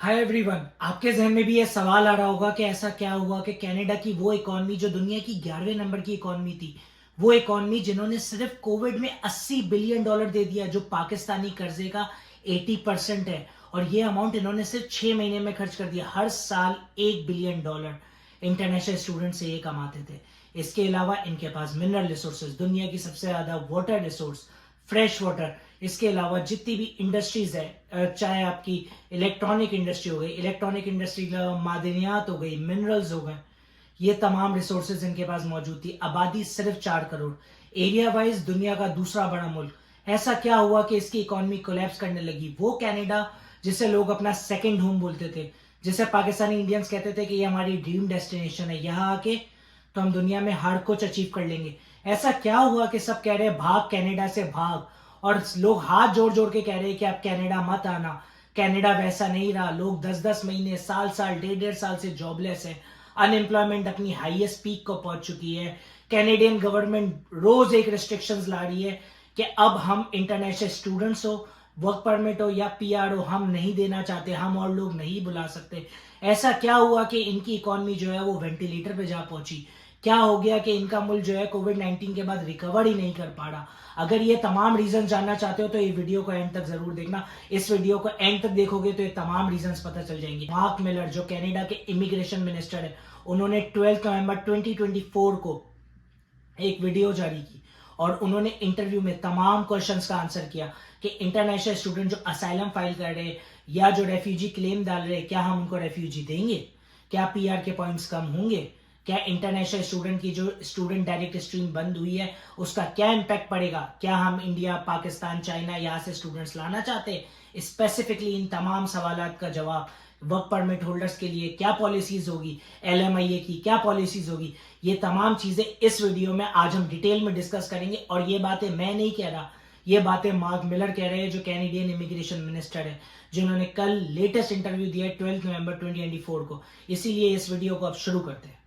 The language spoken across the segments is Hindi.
हाय एवरीवन, आपके जहन में भी ये सवाल आ रहा होगा कि ऐसा क्या हुआ कि कनाडा की वो इकॉनमी जो दुनिया की 11वें नंबर की इकॉनमी थी, वो इकॉनमी जिन्होंने सिर्फ कोविड में 80 बिलियन डॉलर दे दिया, जो पाकिस्तानी कर्जे का 80% है। और ये अमाउंट इन्होंने सिर्फ 6 महीने में खर्च कर दिया। हर साल 1 बिलियन डॉलर इंटरनेशनल स्टूडेंट से ये कमाते थे। इसके अलावा इनके पास मिनरल रिसोर्सेज, दुनिया की सबसे ज्यादा वाटर रिसोर्स, फ्रेश वाटर। इसके अलावा जितनी भी इंडस्ट्रीज है, चाहे आपकी इलेक्ट्रॉनिक इंडस्ट्री हो गई, इलेक्ट्रॉनिक इंडस्ट्री मादनियात हो गई, मिनरल्स हो गए, ये तमाम रिसोर्सेज इनके पास मौजूद थी। आबादी सिर्फ 4 करोड़, एरिया वाइज दुनिया का दूसरा बड़ा मुल्क। ऐसा क्या हुआ कि इसकी इकोनॉमी कोलैप्स करने लगी? वो कनाडा जिसे लोग अपना सेकंड होम बोलते थे, जिसे पाकिस्तानी इंडियंस कहते थे कि ये हमारी ड्रीम डेस्टिनेशन है, यहाँ आके तो हम दुनिया में हर कुछ अचीव कर लेंगे। ऐसा क्या हुआ कि सब कह रहे हैं भाग कनाडा से भाग, और लोग हाथ जोड़ जोड़ के कह रहे हैं कि आप कनाडा मत आना। कनाडा वैसा नहीं रहा। लोग 10-10 महीने, साल साल, 1.5-1.5 साल से जॉबलेस है। अनएम्प्लॉयमेंट अपनी हाईएस्ट पीक को पहुंच चुकी है। कैनेडियन गवर्नमेंट रोज एक रिस्ट्रिक्शंस ला रही है कि अब हम इंटरनेशनल स्टूडेंट्स हो, वर्क परमिट हो या पीआर हो, हम नहीं देना चाहते, हम और लोग नहीं बुला सकते। ऐसा क्या हुआ कि इनकी इकोनॉमी जो है वो वेंटिलेटर पे जा पहुंची? क्या हो गया कि इनका मुल्क जो है कोविड-19 के बाद रिकवर ही नहीं कर पा रहा? अगर ये तमाम रीजन जानना चाहते हो तो ये वीडियो को एंड तक जरूर देखना। इस वीडियो को एंड तक देखोगे तो ये तमाम रीजन पता चल जाएंगे। मार्क मिलर जो कनाडा के इमिग्रेशन मिनिस्टर है, उन्होंने 12 नवंबर 2024 को एक वीडियो जारी की और उन्होंने इंटरव्यू में तमाम क्वेश्चंस का आंसर किया कि इंटरनेशनल स्टूडेंट जो असाइलम फाइल कर रहे हैं या जो रेफ्यूजी क्लेम डाल रहे हैं, क्या हम उनको रेफ्यूजी देंगे? क्या पीआर के पॉइंट्स कम होंगे? क्या इंटरनेशनल स्टूडेंट की जो स्टूडेंट डायरेक्ट स्ट्रीम बंद हुई है उसका क्या इम्पैक्ट पड़ेगा? क्या हम इंडिया, पाकिस्तान, चाइना यहाँ से स्टूडेंट्स लाना चाहते हैं? स्पेसिफिकली इन तमाम सवालात का जवाब। वर्क परमिट होल्डर्स के लिए क्या पॉलिसीज होगी, एलएमआईए की क्या पॉलिसीज होगी, ये तमाम चीजें इस वीडियो में आज हम डिटेल में डिस्कस करेंगे। और ये बातें मैं नहीं कह रहा, ये बातें मार्क मिलर कह रहे हैं, जो कैनेडियन इमिग्रेशन मिनिस्टर है, जिन्होंने कल लेटेस्ट इंटरव्यू दिया है 12 नवंबर 2024 को। इसीलिए इस वीडियो को अब शुरू करते हैं।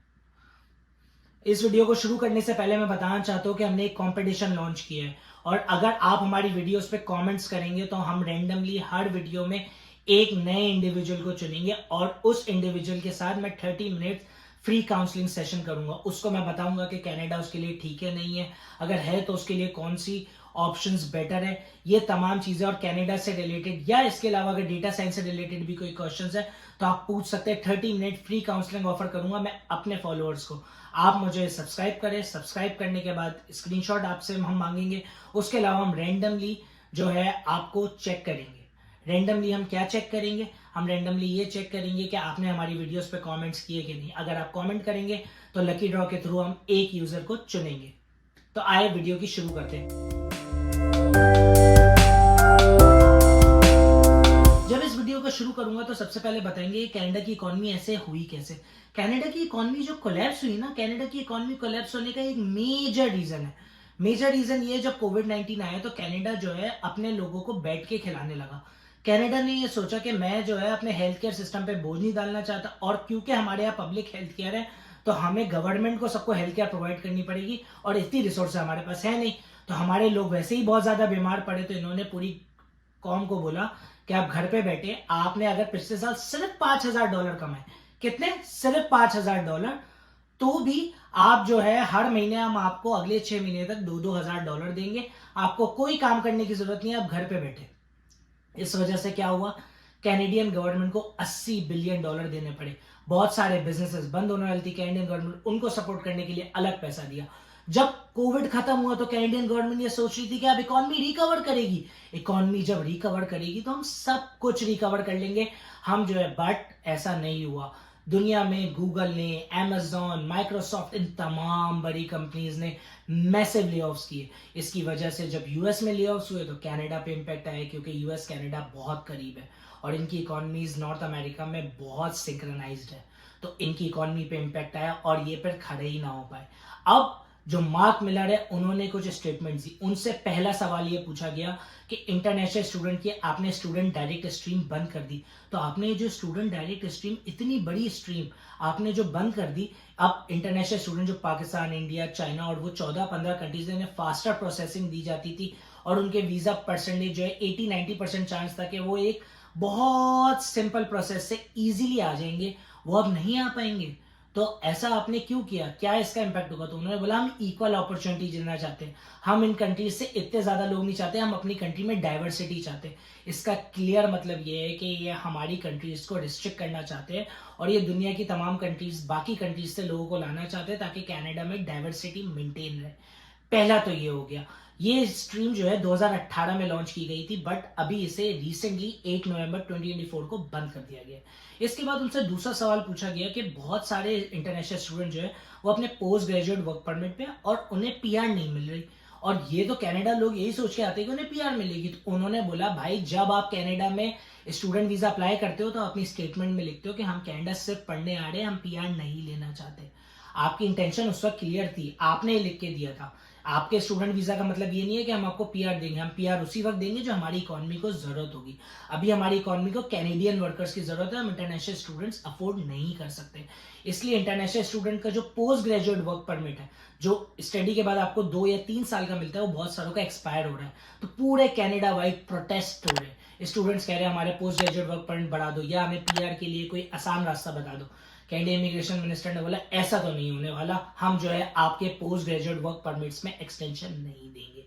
इस वीडियो को शुरू करने से पहले मैं बताना चाहता हूं कि हमने एक कंपटीशन लॉन्च किया है, और अगर आप हमारी वीडियोस पे कमेंट्स करेंगे तो हम रैंडमली हर वीडियो में एक नए इंडिविजुअल को चुनेंगे और उस इंडिविजुअल के साथ मैं 30 मिनट फ्री काउंसलिंग सेशन करूंगा। उसको मैं बताऊंगा कि कनाडा उसके लिए ठीक है नहीं है, अगर है तो उसके लिए कौन सी ऑप्शंस बेटर है, ये तमाम चीजें। और कनाडा से रिलेटेड या इसके अलावा अगर डेटा साइंस से रिलेटेड भी कोई क्वेश्चंस है तो आप पूछ सकते हैं। 30 मिनट फ्री काउंसलिंग ऑफर करूंगा मैं अपने फॉलोअर्स को। आप मुझे सब्सक्राइब करें, सब्सक्राइब करने के बाद स्क्रीनशॉट आपसे हम मांगेंगे। उसके अलावा हम रैंडमली जो है आपको चेक करेंगे। रैंडमली हम क्या चेक करेंगे? हम रैंडमली ये चेक करेंगे कि आपने हमारी वीडियोस पे कमेंट्स किए कि नहीं। अगर आप कमेंट करेंगे तो लकी ड्रॉ के थ्रू हम एक यूजर को चुनेंगे। तो आए वीडियो की शुरू करते हैं। जब इस वीडियो को शुरू करूंगा तो सबसे पहले बताएंगे कनाडा की इकोनॉमी ऐसे हुई कैसे। कनाडा की इकोनॉमी जो कोलैप्स हुई ना, कनाडा की इकोनॉमी कोलैप्स होने का एक मेजर रीजन है। मेजर रीजन ये, जब कोविड-19 आया तो कनाडा जो है अपने लोगों को बैठ के खिलाने लगा। कनाडा ने ये सोचा कि मैं जो है अपने हेल्थ केयर सिस्टम पे बोझ नहीं डालना चाहता, और क्योंकि हमारे यहाँ पब्लिक हेल्थ केयर है तो हमें गवर्नमेंट को सबको हेल्थ केयर प्रोवाइड करनी पड़ेगी, और इतनी रिसोर्स हमारे पास है नहीं। तो हमारे लोग वैसे ही बहुत ज्यादा बीमार पड़े, तो इन्होंने पूरी कॉम को बोला कि आप घर पे बैठे, आपने अगर पिछले साल सिर्फ $5,000 कमाए, कितने? सिर्फ $5,000, तो भी आप जो है हर महीने हम आपको अगले 6 महीने तक $2,000 देंगे। आपको कोई काम करने की जरूरत नहीं है, आप घर पे बैठे। इस वजह से क्या हुआ? कैनेडियन गवर्नमेंट को $80 बिलियन देने पड़े। बहुत सारे बिजनेसेस बंद होने वाली थी, कैनेडियन गवर्नमेंट उनको सपोर्ट करने के लिए अलग पैसा दिया। जब कोविड खत्म हुआ तो कैनेडियन गवर्नमेंट ये सोच रही थी कि अब इकोनॉमी रिकवर करेगी। इकोनॉमी जब रिकवर करेगी तो हम सब कुछ रिकवर कर लेंगे हम जो है, बट ऐसा नहीं हुआ। दुनिया में गूगल ने, Amazon, माइक्रोसॉफ्ट, इन तमाम बड़ी कंपनीज ने मैसिव लेऑफ्स किए। इसकी वजह से जब यूएस में लेऑफ्स हुए तो कनाडा पे इंपैक्ट आया, क्योंकि यूएस कनाडा बहुत करीब है और इनकी इकोनॉमीज नॉर्थ अमेरिका में बहुत सिंक्रोनाइज्ड है। तो इनकी इकोनॉमी पे इंपैक्ट आया और ये फिर खड़े ही ना हो पाए। अब जो मार्क मिलर है उन्होंने कुछ स्टेटमेंट दी। उनसे पहला सवाल ये पूछा गया कि इंटरनेशनल स्टूडेंट की आपने स्टूडेंट डायरेक्ट स्ट्रीम बंद कर दी, तो आपने जो स्टूडेंट डायरेक्ट स्ट्रीम, इतनी बड़ी स्ट्रीम आपने जो बंद कर दी, अब इंटरनेशनल स्टूडेंट जो पाकिस्तान, इंडिया, चाइना और वो 14-15 कंट्रीज ने फास्टर प्रोसेसिंग दी जाती थी और उनके वीजा परसेंटेज जो है 80-90% चांस था कि वो एक बहुत सिंपल प्रोसेस से इजीली आ जाएंगे, वो अब नहीं आ पाएंगे। तो ऐसा आपने क्यों किया, क्या इसका इम्पैक्ट होगा? तो उन्होंने बोला हम इक्वल अपॉर्चुनिटी देना चाहते हैं, हम इन कंट्रीज से इतने ज्यादा लोग नहीं चाहते, हम अपनी कंट्री में डाइवर्सिटी चाहते हैं। इसका क्लियर मतलब ये है कि ये हमारी कंट्रीज को रिस्ट्रिक्ट करना चाहते हैं और ये दुनिया की तमाम कंट्रीज, बाकी कंट्रीज से लोगों को लाना चाहते हैं ताकि कनाडा में डाइवर्सिटी मेंटेन रहे। पहला तो ये हो गया। ये स्ट्रीम जो है 2018 में लॉन्च की गई थी, बट अभी इसे रिसेंटली 8 नवंबर 2024 को बंद कर दिया गया। इसके बाद उनसे दूसरा सवाल पूछा गया कि बहुत सारे इंटरनेशनल स्टूडेंट जो है वो अपने पोस्ट ग्रेजुएट वर्क परमिट पे और उन्हें पीआर नहीं मिल रही, और ये तो कनाडा लोग यही सोच के आते हैं कि उन्हें पीआर मिलेगी। तो उन्होंने बोला भाई, जब आप कनाडा में स्टूडेंट वीजा अप्लाई करते हो तो अपनी स्टेटमेंट में लिखते हो कि हम कनाडा सिर्फ पढ़ने आ रहे हैं, हम पीआर नहीं लेना चाहते। आपकी इंटेंशन उस वक्त क्लियर थी, आपने लिख के दिया था। आपके स्टूडेंट वीजा का मतलब ये नहीं है कि हम आपको पीआर देंगे, हम पीआर उसी वक्त देंगे जो हमारी इकोनॉमी को जरूरत होगी। अभी हमारी इकोनॉमी को कैनेडियन वर्कर्स की जरूरत है, हम इंटरनेशनल स्टूडेंट्स अफोर्ड नहीं कर सकते। इसलिए इंटरनेशनल स्टूडेंट का जो पोस्ट ग्रेजुएट वर्क परमिट है, जो स्टडी के बाद आपको 2 या 3 साल का मिलता है, वो बहुत सारों का एक्सपायर हो रहा है। तो पूरे कैनेडा वाइड प्रोटेस्ट हो रहे हैं, स्टूडेंट्स कह रहे हैं हमारे पोस्ट ग्रेजुएट वर्क परमिट बढ़ा दो या हमें पीआर के लिए कोई आसान रास्ता बता दो। कैनेडियन इमिग्रेशन मिनिस्टर ने बोला ऐसा तो नहीं होने वाला, हम जो है आपके पोस्ट ग्रेजुएट वर्क परमिट्स में एक्सटेंशन नहीं देंगे।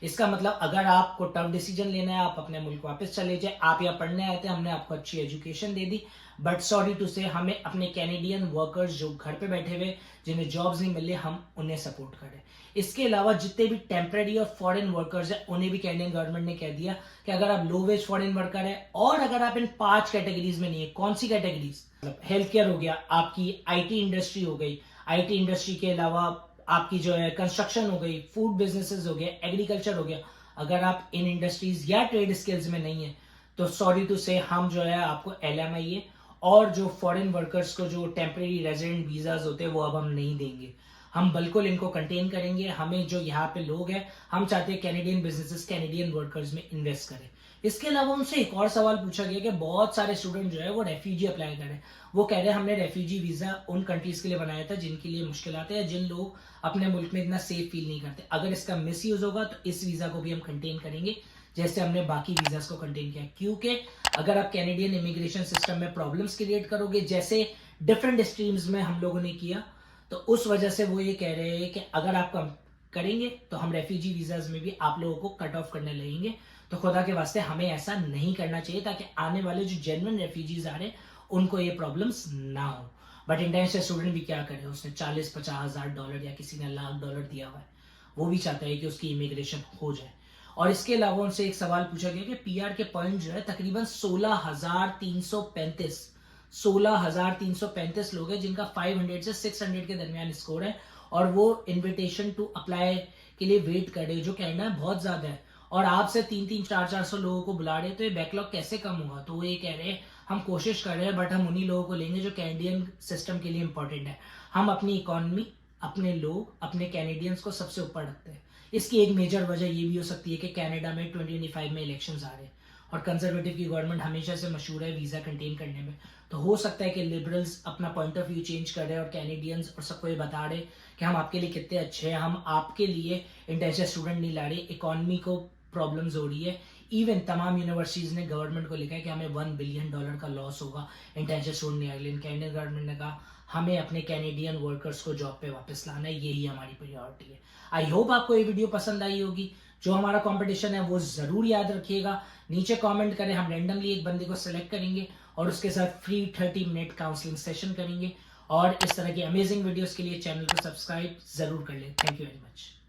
इसका मतलब अगर आपको टफ डिसीजन लेना है, आप अपने मुल्क वापस चले जाए, आप यहाँ पढ़ने आए थे, हमने आपको अच्छी एजुकेशन दे दी, बट सॉरी टू से हमें अपने कैनेडियन वर्कर्स जो घर पे बैठे हुए जिन्हें जॉब्स नहीं मिल रही, हम उन्हें सपोर्ट करें। इसके अलावा जितने भी टेम्पररी और फॉरेन वर्कर्स हैं उन्हें भी कैनेडियन गवर्नमेंट ने कह दिया कि अगर आप लो वेज फॉरेन वर्कर है और अगर आप इन 5 कैटेगरीज में नहीं है, कौन सी कैटेगरीज? हेल्थ केयर हो गया, आपकी आईटी इंडस्ट्री हो गई, आईटी इंडस्ट्री के अलावा आपकी जो है कंस्ट्रक्शन हो गई, फूड बिजनेसेस हो गया, एग्रीकल्चर हो गया, अगर आप इन इंडस्ट्रीज या ट्रेड स्किल्स में नहीं है तो सॉरी टू से हम जो है आपको एलएमआईए और जो फॉरेन वर्कर्स को जो टेम्परेरी रेजिडेंट वीजाज होते हैं वो अब हम नहीं देंगे। हम बिल्कुल इनको कंटेन करेंगे। हमें जो यहाँ पे लोग हैं, हम चाहते हैं कैनेडियन बिजनेसेस कैनेडियन वर्कर्स में इन्वेस्ट करें। इसके अलावा उनसे एक और सवाल पूछा गया कि बहुत सारे स्टूडेंट जो है वो रेफ्यूजी अप्लाई करें। वो कह रहे हैं हमने रेफ्यूजी वीजा उन कंट्रीज के लिए बनाया था जिनके लिए मुश्किल आते हैं, जिन लोग अपने मुल्क में इतना सेफ फील नहीं करते। अगर इसका मिस यूज होगा तो इस वीजा को भी हम कंटेन करेंगे जैसे हमने बाकी वीजास को कंटेन किया। क्योंकि अगर आप कैनेडियन इमिग्रेशन सिस्टम में प्रॉब्लम्स क्रिएट करोगे जैसे डिफरेंट स्ट्रीम्स में हम लोगों ने किया, तो उस वजह से वो ये कह रहे हैं कि अगर आप कम करेंगे तो हम रेफ्यूजी वीजाज में भी आप लोगों को कट ऑफ करने लगेंगे। तो खुदा के वास्ते हमें ऐसा नहीं करना चाहिए ताकि आने वाले जो जेन्युइन रेफ्यूजीज आ रहे हैं उनको ये प्रॉब्लम्स ना हो। बट इंटरनेशनल स्टूडेंट भी क्या करे, उसने 40-50 हज़ार डॉलर या किसी ने $1,00,000 दिया हुआ है, वो भी चाहता है कि उसकी इमिग्रेशन हो जाए। और इसके अलावा उनसे एक सवाल पूछा गया कि पीआर के पॉइंट जो है तकरीबन 16,335 लोग हैं जिनका 500 से 600 के दरमियान स्कोर है, और वो इनविटेशन टू अप्लाई के लिए वेट कर रहे, जो कहना है बहुत ज्यादा है। और आपसे 300-400 लोगों को बुला रहे, तो ये बैकलॉग कैसे कम होगा? तो वो ये कह रहे हैं हम कोशिश कर रहे हैं, बट हम उन्हीं लोगों को लेंगे जो कैनेडियन सिस्टम के लिए इंपॉर्टेंट है। हम अपनी इकोनॉमी, अपने लोग, अपने कैनेडियंस को सबसे ऊपर रखते हैं। इसकी एक मेजर वजह ये भी हो सकती है कि कनाडा में 2025 में इलेक्शंस आ रहे हैं और कंजर्वेटिव की गवर्नमेंट हमेशा से मशहूर है वीजा कंटेन करने में। तो हो सकता है कि लिबरल्स अपना पॉइंट ऑफ व्यू चेंज कर रहे हैं और कैनेडियंस और सबको ये बता रहे कि हम आपके लिए कितने अच्छे हैं, हम आपके लिए इंटरनेशनल स्टूडेंट नहीं ला रहे, इकोनॉमी को प्रॉब्लम्स हो रही है। इवन तमाम यूनिवर्सिटीज ने गवर्नमेंट को लिखा है कि हमें $1 बिलियन का लॉस होगा इंटरनेशनल स्टूडेंट नहीं आएंगे। कैनेडियन गवर्नमेंट ने कहा हमें अपने कैनेडियन वर्कर्स को जॉब पे वापस लाना है, यही हमारी प्रायोरिटी है। आई होप आपको ये वीडियो पसंद आई होगी। जो हमारा कंपटीशन है वो जरूर याद रखिएगा, नीचे कमेंट करें, हम रैंडमली एक बंदे को सिलेक्ट करेंगे और उसके साथ फ्री 30 मिनट काउंसलिंग सेशन करेंगे। और इस तरह की अमेजिंग वीडियोस के लिए चैनल को सब्सक्राइब जरूर कर लें। Thank you very much.